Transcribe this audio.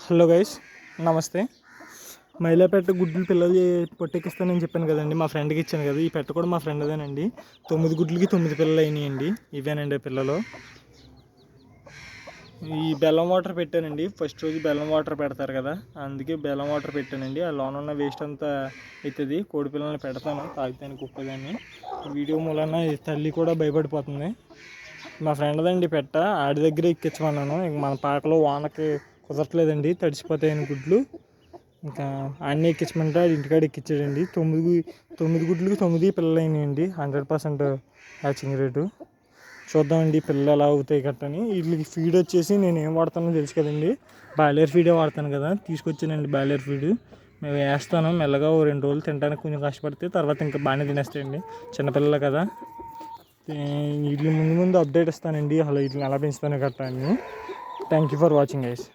Hello guys, నమస్తే. మైలా పెట్ట గుడ్లు పిల్లలు పొట్టెక్కిస్తానని చెప్పాను కదండి, మా ఫ్రెండ్కి ఇచ్చాను కదా. ఈ పెట్ట కూడా మా ఫ్రెండ్దేనండి. 9 గుడ్లకి 9 పిల్లలు అయినాయండి. ఇవేనండి పిల్లలు. ఈ బెల్లం వాటర్ పెట్టానండి. ఫస్ట్ రోజు బెల్లం వాటర్ పెడతారు కదా, అందుకే బెల్లం వాటర్ పెట్టానండి. ఆ లోన ఉన్న వేస్ట్ అంతా అవుతుంది. కోడి పిల్లల్ని పెడతాను తాగుతాను కుక్కదాన్ని. వీడియో మూలన తల్లి కూడా భయపడిపోతుంది. మా ఫ్రెండ్దండి పెట్ట, ఆడి దగ్గర ఎక్కించమన్నాను. ఇంక మన పాకలో వానకి కుదరట్లేదండి, తడిసిపోతాయని గుడ్లు. ఇంకా అన్నీ ఎక్కించమంటే ఇంటికాడ ఎక్కించాడండి. 9 గుడ్లకి 9 పిల్లలు అయినాయండి. 100% హ్యాచింగ్ రేటు. చూద్దామండి పిల్లలు ఎలా అవుతాయి కట్టని. వీటికి ఫీడ్ వచ్చేసి నేను ఏం వాడతానో తెలుసు కదండి, బాయిలర్ ఫీడే వాడతాను కదా. తీసుకొచ్చానండి బాయిలర్ ఫీడ్. మేము వేస్తాను మెల్లగా. 2 రోజులు తినడానికి కొంచెం కష్టపడితే తర్వాత ఇంకా బాగానే తినేస్తాయండి, చిన్నపిల్లలు కదా. వీటిని ముందు అప్డేట్ ఇస్తానండి, అసలు వీటిని ఎలా పెంచుతాను కట్టా అని. Thank you for watching guys.